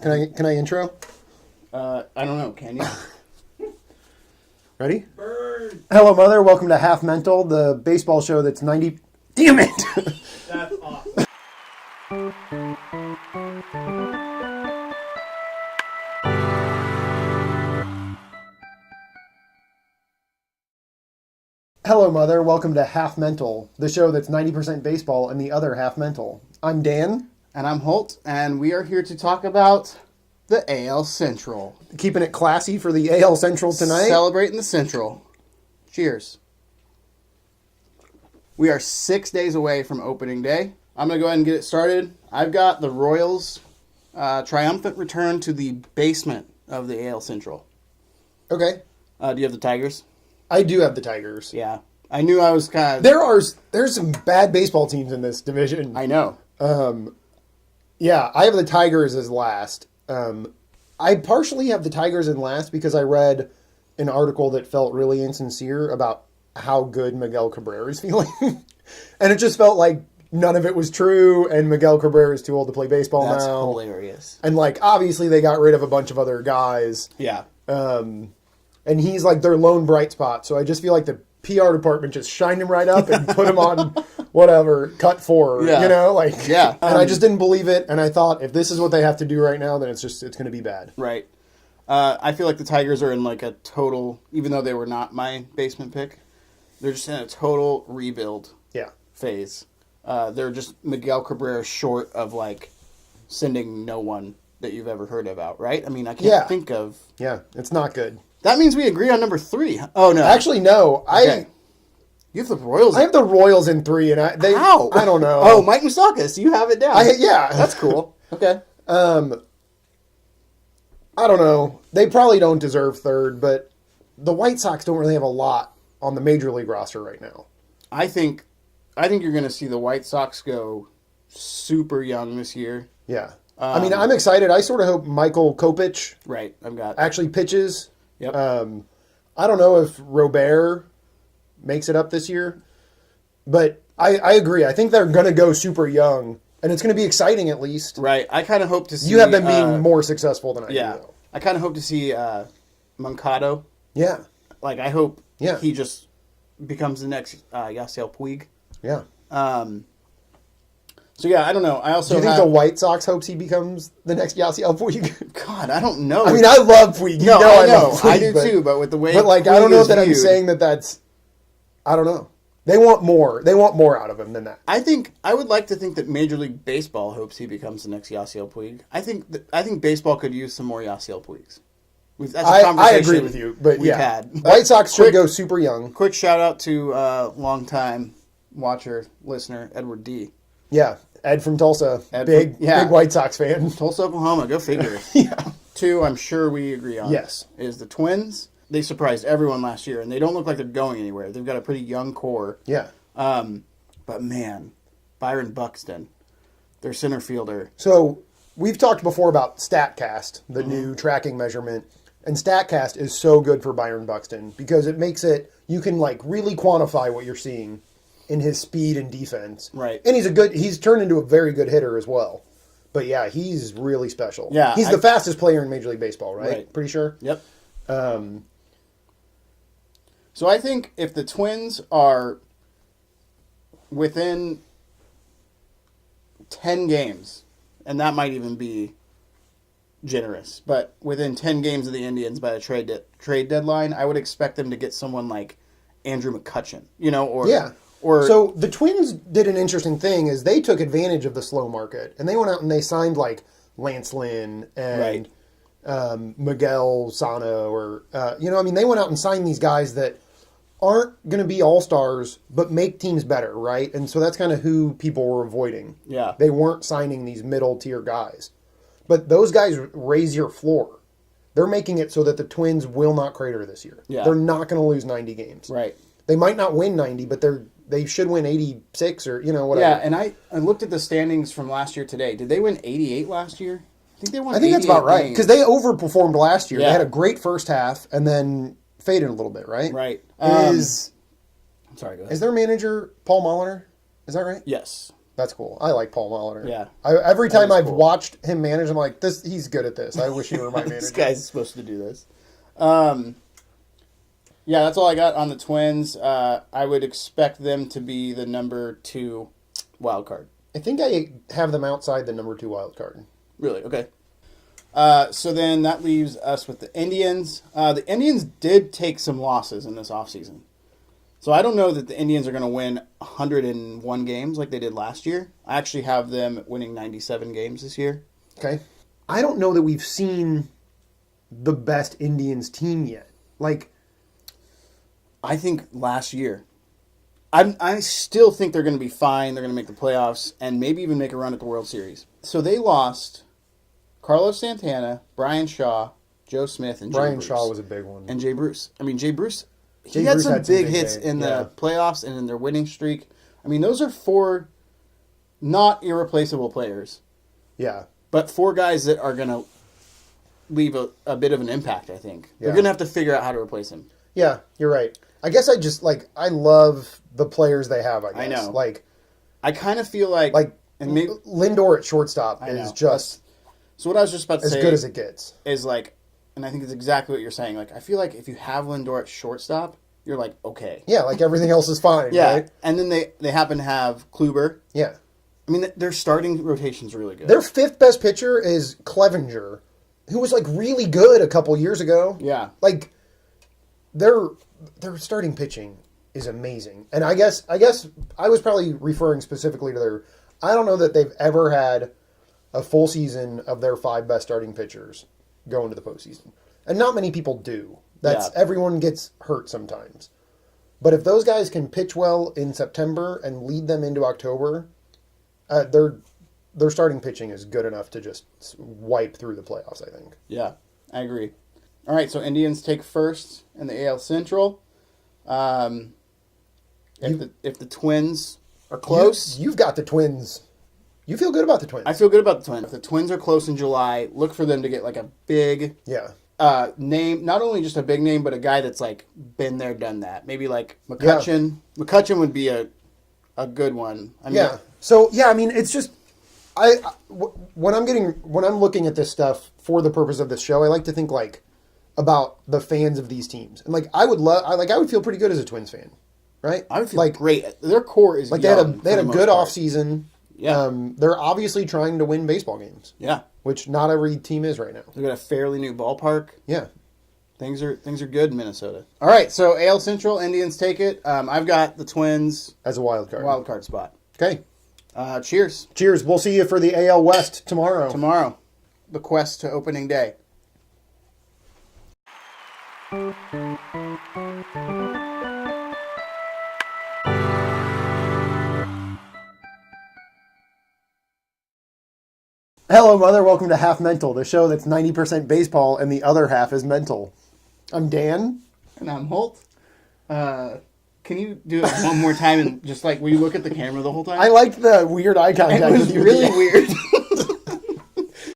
Can I intro? I don't know. Can you? Ready? Bird. Hello, Mother. Welcome to Half Mental, the baseball show that's 90... Damn it! That's awesome. Hello, Mother. Welcome to Half Mental, the show that's 90% baseball and the other half mental. I'm Dan. And I'm Holt, and we are here to talk about the AL Central. Keeping it classy for the AL Central tonight. Celebrating the Central. Cheers. We are 6 days away from opening day. I'm going to go ahead and get it started. I've got the Royals' triumphant return to the basement of the AL Central. Okay. Do you have the Tigers? I do have the Tigers. Yeah. I knew I was kind of... There's some bad baseball teams in this division. I know. Yeah, I have the Tigers as last. I partially have the Tigers in last because I read an article that felt really insincere about how good Miguel Cabrera is feeling. And it just felt like none of it was true, and Miguel Cabrera is too old to play baseball That's now. hilarious. And, obviously they got rid of a bunch of other guys. Yeah. And he's, their lone bright spot. So I just feel like the PR department just shined him right up and put him on whatever, cut four, Yeah. Yeah. And I just didn't believe it, and I thought, if this is what they have to do right now, then it's going to be bad. Right. I feel like the Tigers are in a total, even though they were not my basement pick, they're just in a total rebuild phase. They're just Miguel Cabrera short of sending no one that you've ever heard about, right? I mean, I can't think of... Yeah, it's not good. That means we agree on number 3. Oh, no. Actually, no. Okay. You have the Royals. I have the Royals in 3, and How? I don't know. Oh, Mike Moustakas, you have it down. Yeah. That's cool. Okay. I don't know. They probably don't deserve third, but the White Sox don't really have a lot on the major league roster right now. I think you're going to see the White Sox go super young this year. Yeah. I'm excited. I sort of hope Michael Kopech Right. actually pitches. Yep. I don't know if Robert makes it up this year, but I agree. I think they're going to go super young, and it's going to be exciting at least. Right. I kind of hope to see... You have them being more successful than I do, though. I kind of hope to see Moncado. Yeah. I hope Yeah. he just becomes the next Yasiel Puig. Yeah. So, yeah, I don't know. I also Do you think the White Sox hopes he becomes the next Yasiel Puig? God, I don't know. I mean, I love Puig. No, I know. love Puig, I do too, but with the way... But, I Puig don't know is that I'm viewed, saying that's... I don't know. They want more. They want more out of him than that. I would like to think that Major League Baseball hopes he becomes the next Yasiel Puig. I think baseball could use some more Yasiel Puigs. That's a conversation I agree with you, but we've had. White Sox should go super young. Quick shout out to longtime watcher, listener, Edward D. Yeah, Ed from Tulsa, Ed big from- White Sox fan. Tulsa, Oklahoma, go figure. Yeah. 2, I'm sure we agree on. Yes. Is the Twins. They surprised everyone last year, and they don't look like they're going anywhere. They've got a pretty young core. Yeah. But man, Byron Buxton, their center fielder. So we've talked before about StatCast, the new tracking measurement, and StatCast is so good for Byron Buxton because it makes it you can really quantify what you're seeing in his speed and defense. Right. And he's turned into a very good hitter as well. But yeah, he's really special. Yeah, he's the fastest player in Major League Baseball, right? Right. Pretty sure. Yep. So I think if the Twins are within 10 games, and that might even be generous, but within 10 games of the Indians by the trade deadline, I would expect them to get someone like Andrew McCutchen, or so the Twins did an interesting thing is they took advantage of the slow market and they went out and they signed Lance Lynn and Miguel Sano or they went out and signed these guys that aren't going to be all-stars but make teams better, right? And so that's kind of who people were avoiding. Yeah. They weren't signing these middle-tier guys. But those guys raise your floor. They're making it so that the Twins will not crater this year. Yeah. They're not going to lose 90 games. Right. They might not win 90, but they should win 86 or, whatever. Yeah, and I looked at the standings from last year today. Did they win 88 last year? I think that's about right, because they overperformed last year. Yeah. They had a great first half and then faded a little bit, right? Right. I'm sorry, go ahead. Is their manager Paul Molitor? Is that right? Yes. That's cool. I like Paul Molitor. Yeah. Every time I've cool. watched him manage, I'm like, he's good at this. I wish he were my manager. This guy's supposed to do this. Yeah, that's all I got on the Twins. I would expect them to be the number 2 wild card. I think I have them outside the number 2 wild card. Really? Okay. So then that leaves us with the Indians. The Indians did take some losses in this offseason. So I don't know that the Indians are going to win 101 games like they did last year. I actually have them winning 97 games this year. Okay. I don't know that we've seen the best Indians team yet. Like, I think last year. I still think they're going to be fine. They're going to make the playoffs and maybe even make a run at the World Series. So they lost Carlos Santana, Brian Shaw, Joe Smith, and Jay Brian Bruce. Shaw was a big one. And Jay Bruce. I mean, Jay Bruce, he Jay had Bruce some had some big big hits days, in yeah. the playoffs and in their winning streak. I mean, those are 4 not irreplaceable players, Yeah. but 4 guys that are going to leave a bit of an impact, I think. They're Yeah. going to have to figure out how to replace him. Yeah, you're right. I guess I just, I love the players they have, I guess. I know. Like, I kind of feel like... and maybe, Lindor at shortstop I is know. just so what I was just about to as say good as it gets. is like, and I think it's exactly what you're saying. Like, I feel like if you have Lindor at shortstop, you're like, okay. Yeah, like everything else is fine, Yeah. right? And then they happen to have Kluber. Yeah. I mean, their starting rotation's really good. Their 5th best pitcher is Clevenger, who was, really good a couple years ago. Yeah. Like, their starting pitching is amazing. And I guess I was probably referring specifically to their... I don't know that they've ever had a full season of their 5 best starting pitchers go into the postseason. And not many people do. Everyone gets hurt sometimes. But if those guys can pitch well in September and lead them into October, their starting pitching is good enough to just wipe through the playoffs, I think. Yeah, I agree. All right, so Indians take first in the AL Central. If the Twins are close... You've got the Twins. You feel good about the Twins. I feel good about the Twins. If the Twins are close in July, look for them to get a big name. Not only just a big name, but a guy that's been there, done that. Maybe McCutchen. Yeah. McCutchen would be a good one. I mean, yeah. So I mean, it's just when I'm looking at this stuff for the purpose of this show, I like to think about the fans of these teams, and I would feel pretty good as a Twins fan, right? I would feel great. Their core is they had a good off season. Yeah. They're obviously trying to win baseball games. Yeah. Which not every team is right now. They've got a fairly new ballpark. Yeah. Things are good in Minnesota. All right, so AL Central, Indians take it. I've got the Twins as a wild card. Wild card spot. Okay. Cheers. Cheers. We'll see you for the AL West tomorrow. Tomorrow. The quest to opening day. Hello, Mother. Welcome to Half Mental, the show that's 90% baseball and the other half is mental. I'm Dan. And I'm Holt. Can you do it one more time and just will you look at the camera the whole time? I liked the weird eye contact. It was with you. really weird.